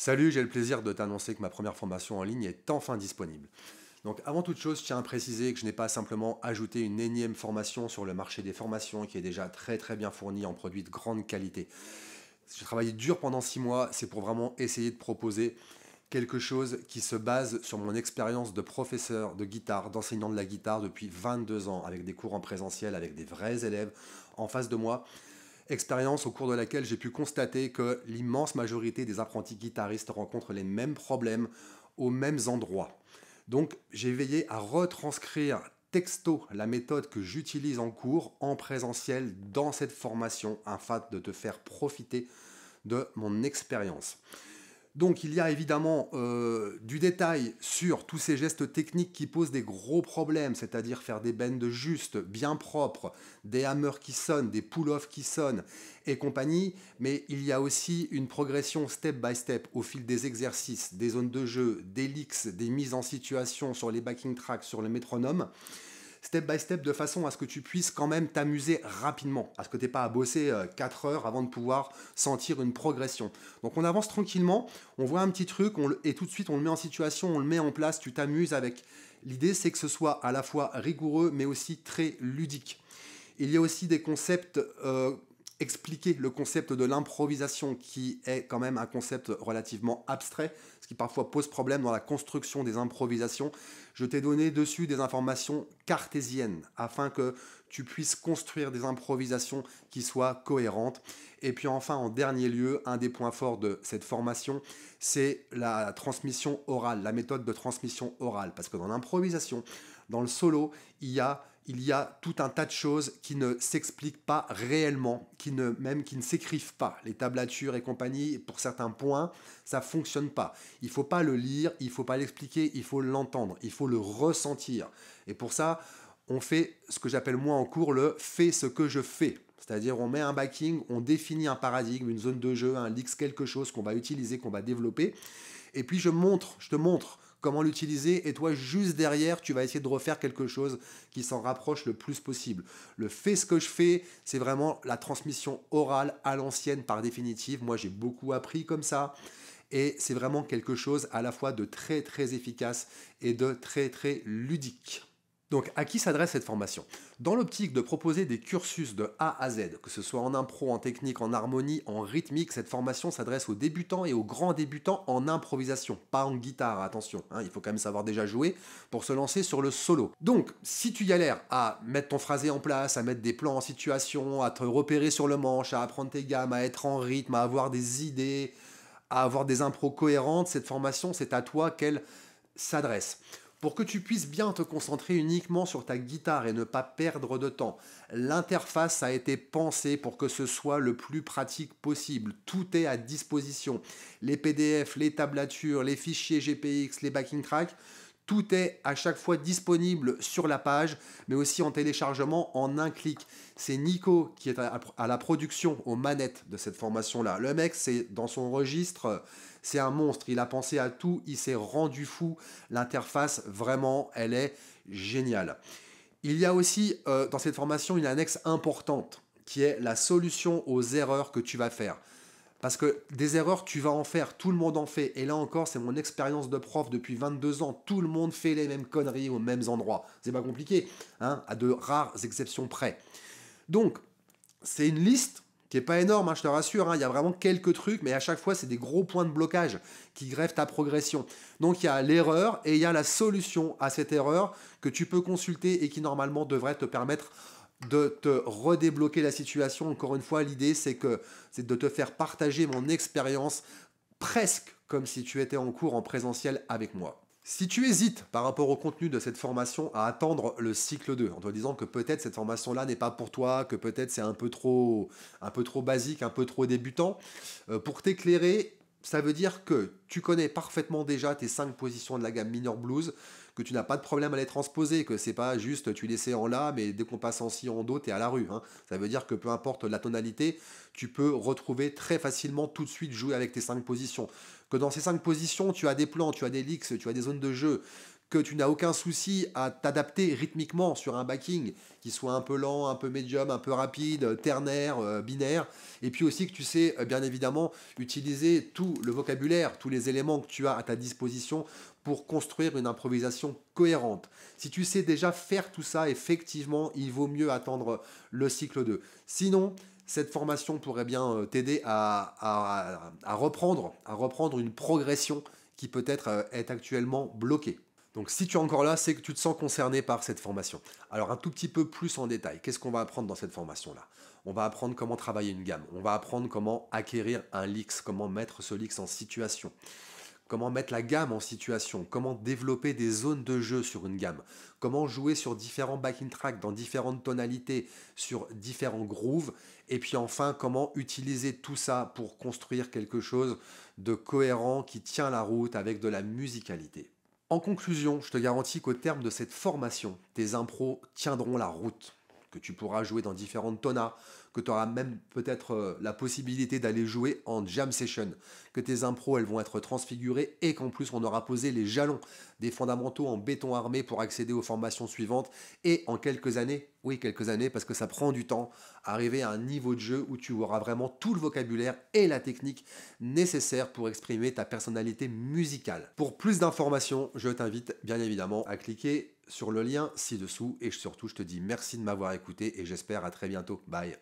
Salut, j'ai le plaisir de t'annoncer que ma première formation en ligne est enfin disponible. Donc avant toute chose, je tiens à préciser que je n'ai pas simplement ajouté une énième formation sur le marché des formations qui est déjà très bien fourni en produits de grande qualité. J'ai travaillé dur pendant 6 mois, c'est pour vraiment essayer de proposer quelque chose qui se base sur mon expérience de professeur de guitare, d'enseignant de la guitare depuis 22 ans, avec des cours en présentiel, avec des vrais élèves en face de moi. Expérience au cours de laquelle j'ai pu constater que l'immense majorité des apprentis guitaristes rencontrent les mêmes problèmes aux mêmes endroits. Donc j'ai veillé à retranscrire texto la méthode que j'utilise en cours, en présentiel, dans cette formation, afin de te faire profiter de mon expérience. Donc il y a évidemment du détail sur tous ces gestes techniques qui posent des gros problèmes, c'est-à-dire faire des bends justes, bien propres, des hammers qui sonnent, des pull-offs qui sonnent et compagnie, mais il y a aussi une progression step by step au fil des exercices, des zones de jeu, des licks, des mises en situation sur les backing tracks, sur le métronome, step by step de façon à ce que tu puisses quand même t'amuser rapidement, à ce que tu n'aies pas à bosser 4 heures avant de pouvoir sentir une progression. Donc on avance tranquillement, on voit un petit truc et tout de suite on le met en situation, on le met en place, tu t'amuses avec. L'idée c'est que ce soit à la fois rigoureux mais aussi très ludique. Il y a aussi des concepts expliquer le concept de l'improvisation qui est quand même un concept relativement abstrait, ce qui parfois pose problème dans la construction des improvisations. Je t'ai donné dessus des informations cartésiennes afin que tu puisses construire des improvisations qui soient cohérentes. Et puis enfin, en dernier lieu, un des points forts de cette formation, c'est la transmission orale, la méthode de transmission orale. Parce que dans l'improvisation, dans le solo, il y a tout un tas de choses qui ne s'expliquent pas réellement, même qui ne s'écrivent pas. Les tablatures et compagnie, pour certains points, ça ne fonctionne pas. Il ne faut pas le lire, il ne faut pas l'expliquer, il faut l'entendre, il faut le ressentir. Et pour ça, on fait ce que j'appelle moi en cours le « fais ce que je fais ». C'est-à-dire on met un backing, on définit un paradigme, une zone de jeu, un leaks, quelque chose qu'on va utiliser, qu'on va développer. Et puis je te montre comment l'utiliser, et toi, juste derrière, tu vas essayer de refaire quelque chose qui s'en rapproche le plus possible. Le fait ce que je fais, c'est vraiment la transmission orale à l'ancienne par définitive. Moi, j'ai beaucoup appris comme ça, et c'est vraiment quelque chose à la fois de très efficace et de très ludique. Donc, à qui s'adresse cette formation? Dans l'optique de proposer des cursus de A à Z, que ce soit en impro, en technique, en harmonie, en rythmique, cette formation s'adresse aux débutants et aux grands débutants en improvisation, pas en guitare, attention, hein, il faut quand même savoir déjà jouer pour se lancer sur le solo. Donc, si tu galères à mettre ton phrasé en place, à mettre des plans en situation, à te repérer sur le manche, à apprendre tes gammes, à être en rythme, à avoir des idées, à avoir des impros cohérentes, cette formation, c'est à toi qu'elle s'adresse. Pour que tu puisses bien te concentrer uniquement sur ta guitare et ne pas perdre de temps, l'interface a été pensée pour que ce soit le plus pratique possible. Tout est à disposition. Les PDF, les tablatures, les fichiers GPX, les backing tracks, tout est à chaque fois disponible sur la page, mais aussi en téléchargement en un clic. C'est Nico qui est à la production, aux manettes de cette formation-là. Le mec, c'est dans son registre, c'est un monstre. Il a pensé à tout, il s'est rendu fou. L'interface, vraiment, elle est géniale. Il y a aussi dans cette formation une annexe importante qui est la solution aux erreurs que tu vas faire. Parce que des erreurs, tu vas en faire, tout le monde en fait. Et là encore, c'est mon expérience de prof depuis 22 ans. Tout le monde fait les mêmes conneries aux mêmes endroits. C'est pas compliqué, hein, à de rares exceptions près. Donc, c'est une liste qui est pas énorme, hein, je te rassure. Hein, il y a vraiment quelques trucs, mais à chaque fois, c'est des gros points de blocage qui grèvent ta progression. Donc, il y a l'erreur et il y a la solution à cette erreur que tu peux consulter et qui normalement devrait te permettre de te redébloquer la situation. Encore une fois, l'idée, c'est de te faire partager mon expérience presque comme si tu étais en cours en présentiel avec moi. Si tu hésites par rapport au contenu de cette formation à attendre le cycle 2, en te disant que peut-être cette formation-là n'est pas pour toi, que peut-être c'est un peu trop basique, un peu trop débutant, pour t'éclairer, ça veut dire que tu connais parfaitement déjà tes 5 positions de la gamme mineur blues, que tu n'as pas de problème à les transposer, que c'est pas juste tu les sais en la, mais dès qu'on passe en si en do, t'es à la rue. Hein. Ça veut dire que peu importe la tonalité, tu peux retrouver très facilement tout de suite jouer avec tes 5 positions. Que dans ces 5 positions, tu as des plans, tu as des licks, tu as des zones de jeu, que tu n'as aucun souci à t'adapter rythmiquement sur un backing qui soit un peu lent, un peu médium, un peu rapide, ternaire, binaire, et puis aussi que tu sais bien évidemment utiliser tout le vocabulaire, tous les éléments que tu as à ta disposition pour construire une improvisation cohérente. Si tu sais déjà faire tout ça, effectivement, il vaut mieux attendre le cycle 2. Sinon, cette formation pourrait bien t'aider à reprendre une progression qui peut-être est actuellement bloquée. Donc si tu es encore là, c'est que tu te sens concerné par cette formation. Alors un tout petit peu plus en détail, qu'est-ce qu'on va apprendre dans cette formation-là? On va apprendre comment travailler une gamme, on va apprendre comment acquérir un licks, comment mettre ce licks en situation, comment mettre la gamme en situation, comment développer des zones de jeu sur une gamme, comment jouer sur différents backing tracks dans différentes tonalités, sur différents grooves, et puis enfin comment utiliser tout ça pour construire quelque chose de cohérent qui tient la route avec de la musicalité. En conclusion, je te garantis qu'au terme de cette formation, tes impros tiendront la route, que tu pourras jouer dans différentes tonas, que tu auras même peut-être la possibilité d'aller jouer en jam session, que tes impros elles vont être transfigurées et qu'en plus on aura posé les jalons des fondamentaux en béton armé pour accéder aux formations suivantes et en quelques années, oui quelques années parce que ça prend du temps, arriver à un niveau de jeu où tu auras vraiment tout le vocabulaire et la technique nécessaires pour exprimer ta personnalité musicale. Pour plus d'informations, je t'invite bien évidemment à cliquer sur le lien ci-dessous et surtout je te dis merci de m'avoir écouté et j'espère à très bientôt. Bye.